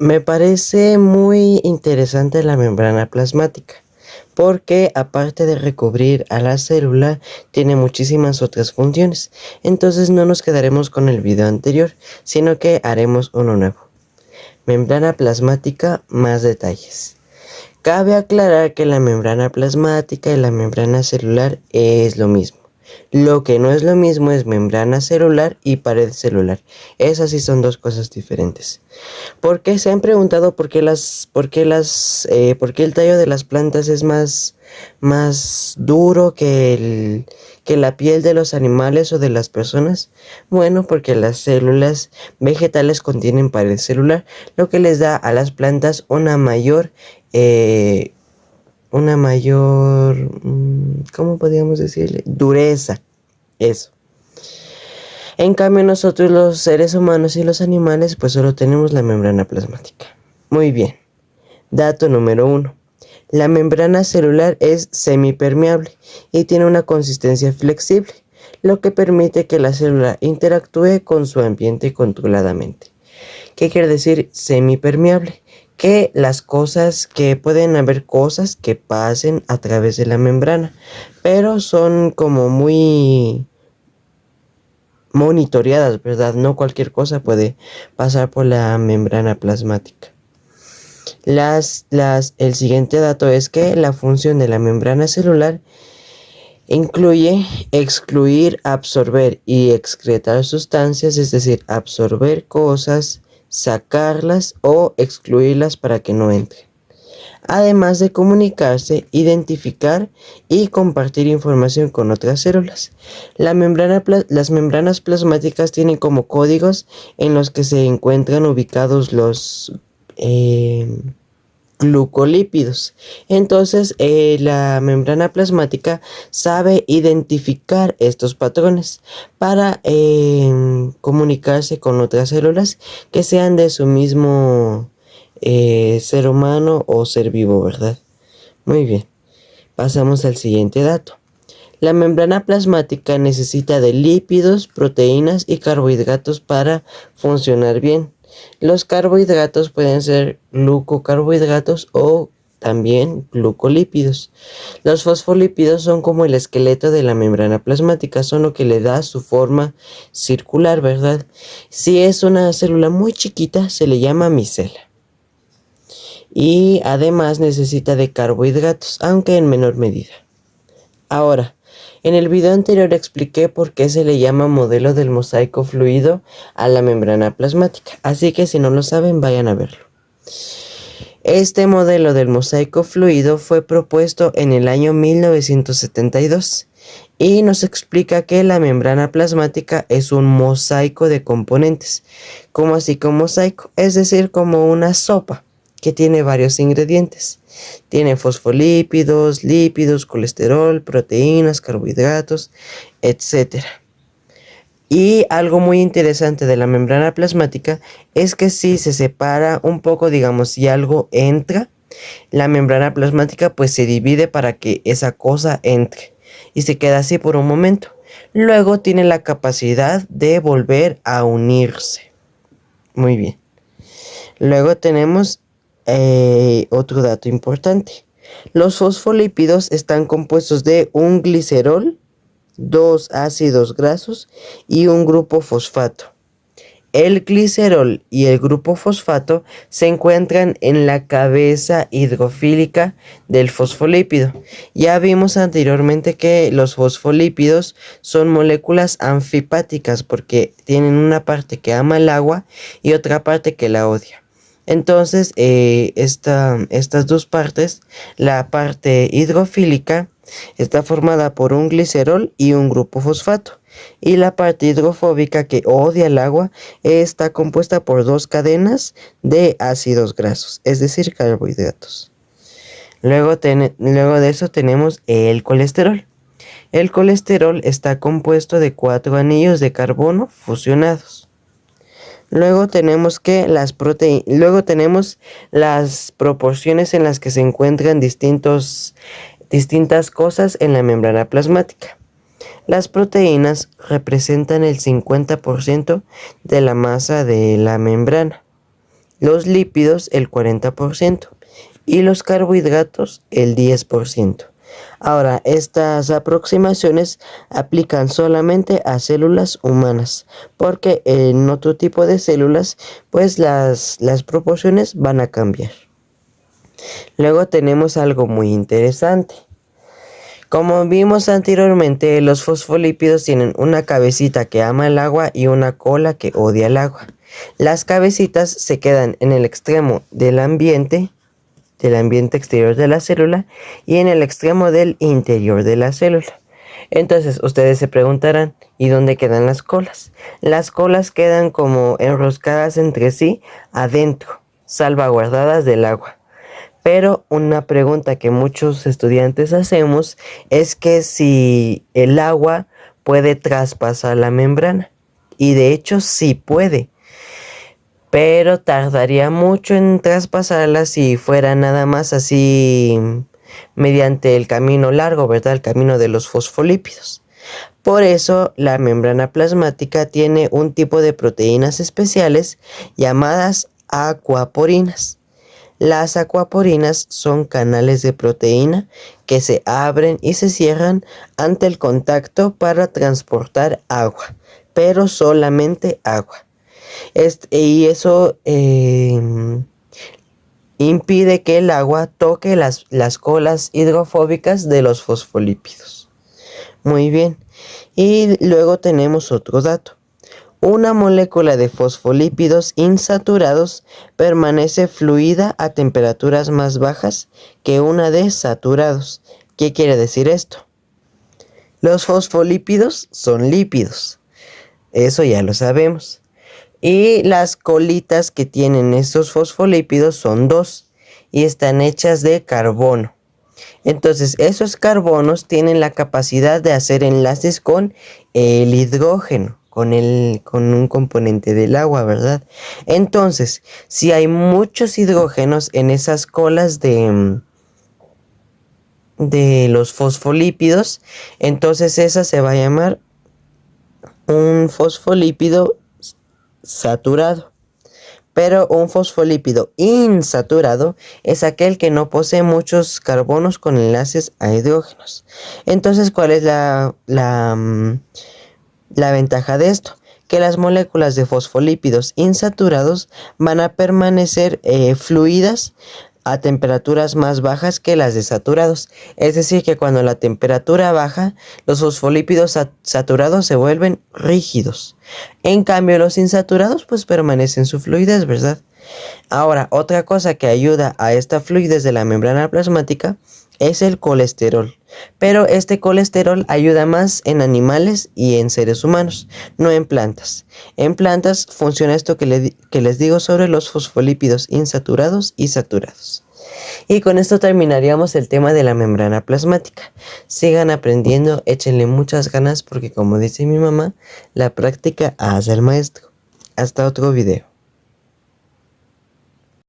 Me parece muy interesante la membrana plasmática, porque aparte de recubrir a la célula, tiene muchísimas otras funciones. Entonces no nos quedaremos con el video anterior, sino que haremos uno nuevo. Membrana plasmática, más detalles. Cabe aclarar que la membrana plasmática y la membrana celular es lo mismo. Lo que no es lo mismo es membrana celular y pared celular. Esas sí son dos cosas diferentes. ¿Por qué se han preguntado por qué el tallo de las plantas es más duro que la piel de los animales o de las personas? Bueno, porque las células vegetales contienen pared celular, lo que les da a las plantas eh, ¿cómo podríamos decirle? Dureza. Eso. En cambio nosotros los seres humanos y los animales pues solo tenemos la membrana plasmática. Muy bien. Dato número 1. La membrana celular es semipermeable y tiene una consistencia flexible, lo que permite que la célula interactúe con su ambiente controladamente. ¿Qué quiere decir semipermeable? Que pueden haber cosas que pasen a través de la membrana, pero son como muy monitoreadas, ¿verdad? No cualquier cosa puede pasar por la membrana plasmática. El siguiente dato es que la función de la membrana celular incluye excluir, absorber y excretar sustancias, es decir, absorber cosas, sacarlas o excluirlas para que no entren. Además de comunicarse, identificar y compartir información con otras células. Las membranas plasmáticas tienen como códigos en los que se encuentran ubicados los glucolípidos. Entonces, la membrana plasmática sabe identificar estos patrones para comunicarse con otras células que sean de su mismo ser humano o ser vivo, ¿verdad? Muy bien. Pasamos al siguiente dato. La membrana plasmática necesita de lípidos, proteínas y carbohidratos para funcionar bien. Los carbohidratos pueden ser glucocarbohidratos o también glucolípidos. Los fosfolípidos son como el esqueleto de la membrana plasmática, son lo que le da su forma circular, ¿verdad? Si es una célula muy chiquita, se le llama micela. Y además necesita de carbohidratos, aunque en menor medida. Ahora, en el video anterior expliqué por qué se le llama modelo del mosaico fluido a la membrana plasmática, así que si no lo saben, vayan a verlo. Este modelo del mosaico fluido fue propuesto en el año 1972 y nos explica que la membrana plasmática es un mosaico de componentes, como así como mosaico, es decir, como una sopa que tiene varios ingredientes. Tiene fosfolípidos, lípidos, colesterol, proteínas, carbohidratos, etc. Y algo muy interesante de la membrana plasmática es que si se separa un poco, digamos, si algo entra, la membrana plasmática pues se divide para que esa cosa entre y se queda así por un momento. Luego tiene la capacidad de volver a unirse. Muy bien. Luego tenemos otro dato importante. Los fosfolípidos están compuestos de un glicerol, dos ácidos grasos y un grupo fosfato. El glicerol y el grupo fosfato se encuentran en la cabeza hidrofílica del fosfolípido. Ya vimos anteriormente que los fosfolípidos son moléculas anfipáticas porque tienen una parte que ama el agua y otra parte que la odia. Entonces, estas dos partes, la parte hidrofílica está formada por un glicerol y un grupo fosfato. Y la parte hidrofóbica, que odia el agua, está compuesta por dos cadenas de ácidos grasos, es decir, carbohidratos. Luego de eso tenemos el colesterol. El colesterol está compuesto de 4 anillos de carbono fusionados. Luego tenemos las proporciones en las que se encuentran distintas cosas en la membrana plasmática. Las proteínas representan el 50% de la masa de la membrana. los lípidos el 40% y los carbohidratos el 10%. Ahora, estas aproximaciones aplican solamente a células humanas, porque en otro tipo de células, pues las proporciones van a cambiar. Luego tenemos algo muy interesante. Como vimos anteriormente, los fosfolípidos tienen una cabecita que ama el agua y una cola que odia el agua. Las cabecitas se quedan en el extremo del ambiente exterior de la célula y en el extremo del interior de la célula. Entonces ustedes se preguntarán, ¿y dónde quedan las colas? Las colas quedan como enroscadas entre sí adentro, salvaguardadas del agua. Pero una pregunta que muchos estudiantes hacemos es que si el agua puede traspasar la membrana. Y de hecho sí puede. Pero tardaría mucho en traspasarla si fuera nada más así mediante el camino largo, ¿verdad? El camino de los fosfolípidos. Por eso la membrana plasmática tiene un tipo de proteínas especiales llamadas acuaporinas. Las acuaporinas son canales de proteína que se abren y se cierran ante el contacto para transportar agua, pero solamente agua. Y eso impide que el agua toque las colas hidrofóbicas de los fosfolípidos. Muy bien. Y luego tenemos otro dato. Una molécula de fosfolípidos insaturados permanece fluida a temperaturas más bajas que una de saturados. ¿Qué quiere decir esto? Los fosfolípidos son lípidos. Eso ya lo sabemos. Y las colitas que tienen estos fosfolípidos son dos y están hechas de carbono. Entonces esos carbonos tienen la capacidad de hacer enlaces con el hidrógeno, con un componente del agua, ¿verdad? Entonces, si hay muchos hidrógenos en esas colas de los fosfolípidos, entonces esa se va a llamar un fosfolípido saturado. Pero un fosfolípido insaturado es aquel que no posee muchos carbonos con enlaces a hidrógenos. Entonces, ¿cuál es la ventaja de esto? Que las moléculas de fosfolípidos insaturados van a permanecer fluidas a temperaturas más bajas que las de saturados. Es decir, que cuando la temperatura baja, los fosfolípidos saturados se vuelven rígidos. En cambio, los insaturados pues permanecen su fluidez, ¿verdad? Ahora, otra cosa que ayuda a esta fluidez de la membrana plasmática es el colesterol. Pero este colesterol ayuda más en animales y en seres humanos, no en plantas. En plantas funciona esto que les digo sobre los fosfolípidos insaturados y saturados. Y con esto terminaríamos el tema de la membrana plasmática. Sigan aprendiendo, échenle muchas ganas porque como dice mi mamá, la práctica hace al maestro. Hasta otro video.